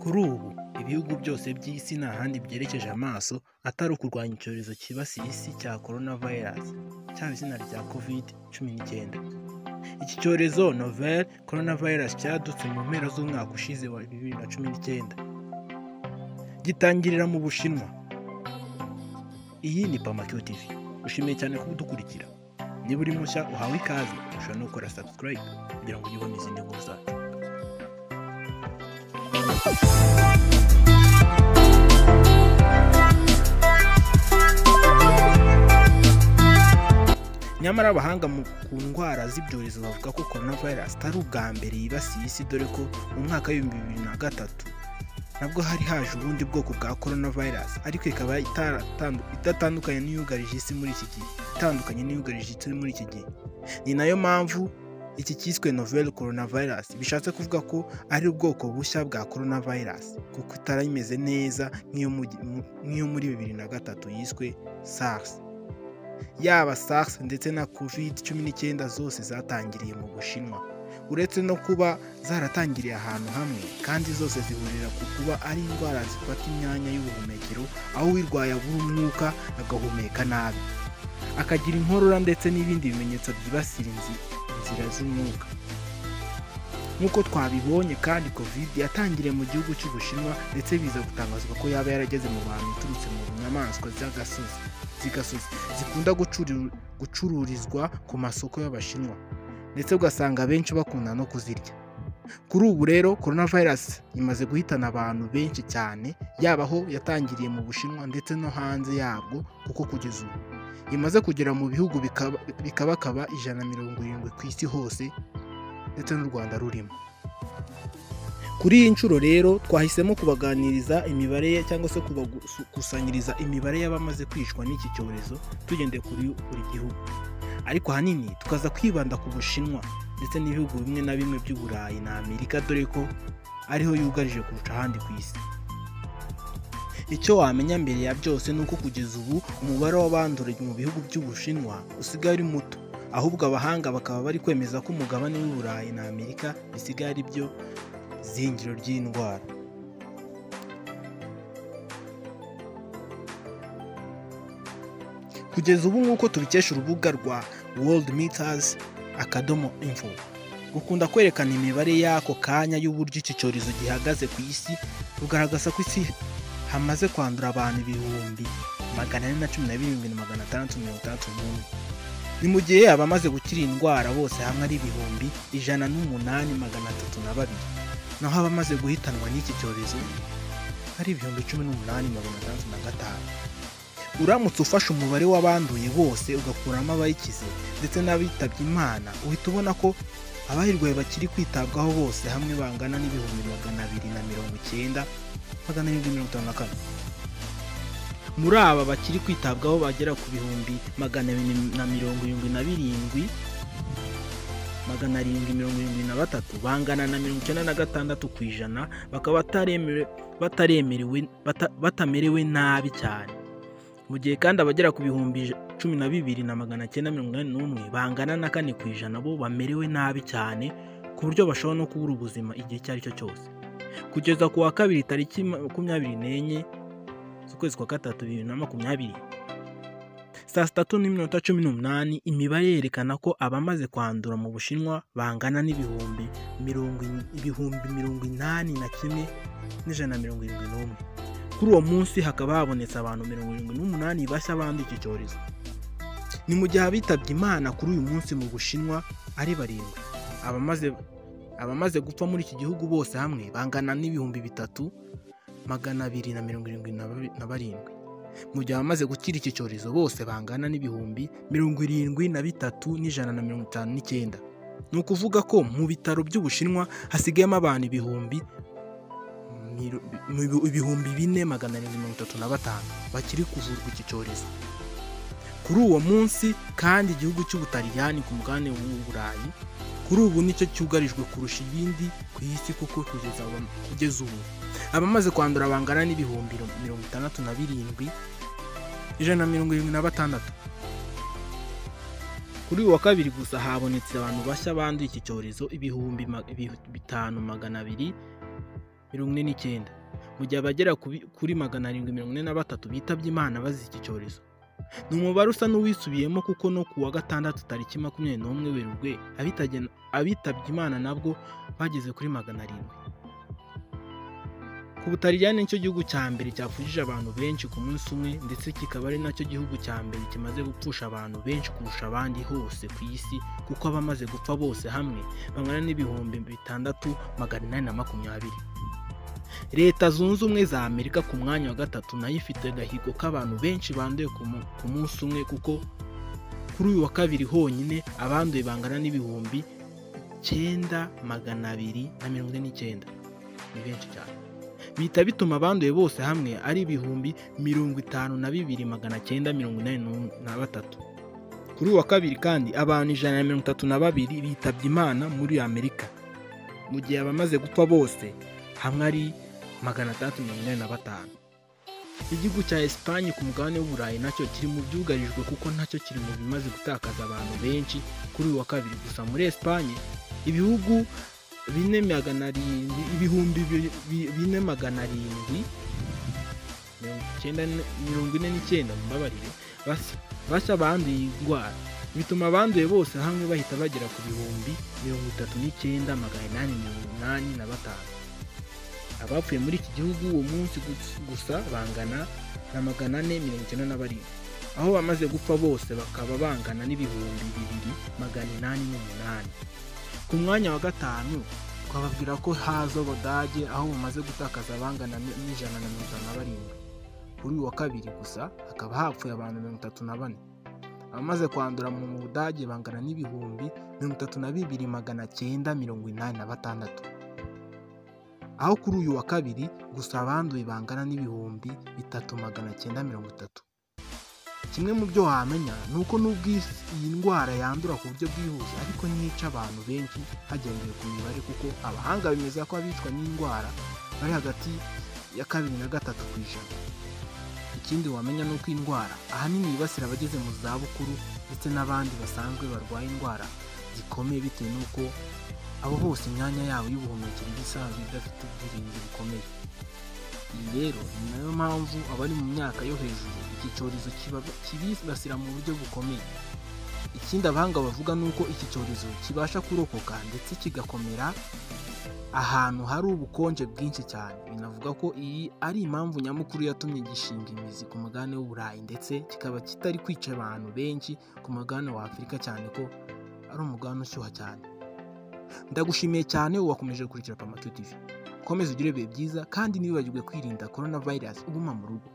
Kuri ubu ibihugu byose by'isi nta handi byerekeje amaso atari ukurwanya icyorezo cyibasiye isi cya coronavirus cyangwa izina rya COVID-19. Iki cyorezo novel coronavirus cyadutse mu mpera z'umwaka ushize wa 2019 gitangirira mu Bushinwa. Iyi ni AMAKURU TV. Ushimiye cyane kudukurikira. Niba uri mushya uhawe ikaze, ushobora no gukora subscribe kugira ngo ujye ubona izindi nkuru zacu. Nyamara abahanga ku ndwara z'ibyorezo bavuga ko coronavirus atari ubwa mbere yibasiye isi, dore ko mu mwaka wa 2003 nabwo hari haje ubundi bwoko bwa coronavirus, ariko ikaba itatandukanye n'iyugarije isi muri iki gihe. Ni nayo mpamvu iki cyiswe novel coronavirus bishatse kuvuga ko ari ubwoko bushya bwa coronavirus, kuko itari imeze neza nk'iyo muri 2003 yiswe SARS. Yaba SARS ndetse na COVID-19 zose zatangiriye mu Bushinwa, uretse no kuba zaratangiriye ahantu hamwe, kandi zose zihurira ku kuba ari indwara zifata imyanya y'ubuhumekero, aho uyirwaye abura umwuka agahumeka nabi, akagira inkorora ndetse n'ibindi bimenyetso byibasira inzira z'umwuka. Nk'uko twabibonye kandi COVID yatangiriye mu gihugu cy'Ubushinwa, ndetse biza gutangazwa ko yaba yarageze mu bantu iturutse mu nyamaswa z'agasozi zikunda gucururizwa ku masoko y'Abashinwa, ndetse ugasanga benshi bakunda no kuzirya. Kuri ubu rero coronavirus imaze guhitana abantu benshi cyane, yaba aho yatangiriye mu Bushinwa ndetse no hanze yabwo, kuko kugeza ubu imaze kugera mu bihugu bikabakaba 170 ku isi hose, ndetse n'u Rwanda rurimo. Kuri iyi nshuro rero twahisemo kubaganiriza imibare cyangwa se kubakusanyiriza imibare y'abamaze kwicwa n'iki cyorezo tugendeye kuri buri gihugu, ariko ahanini tukaza kwibanda ku Bushinwa ndetse n'ibihugu bimwe na bimwe by'Uburayi na Amerika, dore ko ariho yugarije kurusha ahandi ku isi. Icyo wamenya mbere ya byose ni uko kugeza ubu umubare w'abandura mu bihugu by'Ubushinwa usigaye ari muto, ahubwo abahanga bakaba bari kwemeza ko umugabane w'Uburayi na Amerika bisigaye ari byo zingiro ry'indwara. Kugeza ubu nk'uko tubikesha urubuga rwa worldmeters.info gukunda kwerekana imibare y'ako kanya y'uburyo iki cyorezo gihagaze ku isi, rugaragaza ko isi hamaze kwandura abantu 417,661. Ni mu gihe abamaze gukira indwara bose hamwe ari 108,302, naho abamaze guhitanwa n'iki cyorezo ari 18,605. Uramutse ufashe umubare w'abanduye bose ugakuramo abayikize ndetse n'abitabye Imana, uhita ubona ko abahirwaye bakiri kwitabwaho bose hamwe bangana n'290,754. Muri aba bakiri kwitabwaho bagera ku 277,773 bangana na 96% bakaba batamerewe nabi cyane, mu gihe kandi abagera ku 12,981 bangana na 4% bo bamerewe nabi cyane, ku buryo bashobora no kubura ubuzima igihe icyo ari cyo cyose. Kugeza ku wa kabiri tariki 24 z'ukwezi kwa 3 2020 saa 3:18 imibare yerekana ko abamaze kwandura mu Bushinwa bangana n'ibihumbi 81,171. Kuri uwo munsi hakaba habonetse abantu 78 bashya banduye iki cyorezo. Ni mu gihe abitabye Imana kuri uyu munsi mu Bushinwa ari 7. Abamaze gupfa muri iki gihugu bose hamwe bangana n'ibihumbi 3,277, mu gihe abamaze gukira iki cyorezo bose bangana n'ibihumbi 73,159. Ni ukuvuga ko mu bitaro by'Ubushinwa hasigayemo abantu ibihumbi 4,735 bakiri kuvurwa iki cyorezo. Kuri uwo munsi kandi igihugu cy'Ubutaliyani ku mugabane w'Uburayi kuri ubu nicyo cyugarijwe kurusha ibindi ku isi, kuko kugeza ubu abamaze kwandura bangana n'ibihumbi 67,176. Kuri uwa kabiri gusa habonetse abantu bashya banduye iki cyorezo 5,200 749, mu gihe abagera kuri 743 bitabye Imana bazize iki cyorezo. Ni umubare usa n'uwisubiyemo kuko no ku wa gatandatu tariki 21 Werurwe abitabye Imana nabwo bageze kuri 700. Ku Butaliyani nicyo gihugu cya mbere cyapfushije abantu benshi ku munsi umwe, ndetse kikaba ari nacyo gihugu cya mbere kimaze gupfusha abantu benshi kurusha abandi hose ku isi, kuko abamaze gupfa bose hamwe bangana n'ibihumbi 6820. Leta Zunze Ubumwe za Amerika ku mwanya wa gatatu nayo ifite agahigo k'abantu benshi banduye ku munsi umwe, kuko kuri uyu wa kabiri honyine abanduye bangana n'ibihumbi 9249. Ni benshi cyane. Bihita bituma abanduye bose hamwe ari ibihumbi 52,983. Kuri uyu wa kabiri kandi abantu 132 bitabye Imana muri Amerika, mu gihe abamaze gupfa bose hamwe ari 645. Igihugu cya Espagne ku mugabane w'Uburayi nacyo kiri mu byugarijwe, kuko nacyo kiri mu bimaze gutakaza abantu benshi kuri uyu wa kabiri gusa. Muri Espagne ibihugu 4,749 mbabarire bashya banduye indwara, bituma abanduye bose hamwe bahita bagera ku bihumbi 39,885. Abapfuye muri iki gihugu uwo munsi gusa bangana na 497, aho bamaze gupfa bose bakaba bangana n'ibihumbi 2,808. Ku mwanya wa gatanu twababwira ko haza Ubudage, aho bumaze gutakaza abangana n'157. Kuri uyu wa kabiri gusa hakaba hapfuye abantu 34. Abamaze kwandura mu Budage bangana n'ibihumbi 32,986, aho kuri uyu wa kabiri gusa abanduye bangana n'ibihumbi 3,930. Kimwe mu byo wamenya ni uko nubwo iyi ndwara yandura ku buryo bwihuse, ariko nyica abantu benshi hagendewe ku mibare, kuko abahanga bemeza ko abicwa n'indwara bari hagati ya 2 na 3%. Ikindi wamenya ni uko indwara ahanini yibasira abageze mu zabukuru ndetse n'abandi basanzwe barwaye indwara zikomeye, bitewe n'uko abo bose imyanya yabo y'ubuhumekero isanzwe idafite ubwirinzi bukomeye. Iyi rero ni nayo mpamvu abari mu myaka yo hejuru iki cyorezo kibibasira mu buryo bukomeye. Ikindi abahanga bavuga ni uko iki cyorezo kibasha kurokoka ndetse kigakomera ahantu hari ubukonje bwinshi cyane. Binavuga ko iyi ari impamvu nyamukuru yatumye gishinga imizi ku mugabane w'Uburayi, ndetse kikaba kitari kwica abantu benshi ku mugabane wa Afurika, cyane ko ari umugabane ushyuha cyane. Ndagushimiye cyane wakomeje gukurikira AMAKURU TV. Komeza ugire ibihe byiza kandi ntiwibagirwe kwirinda coronavirus uguma mu rugo.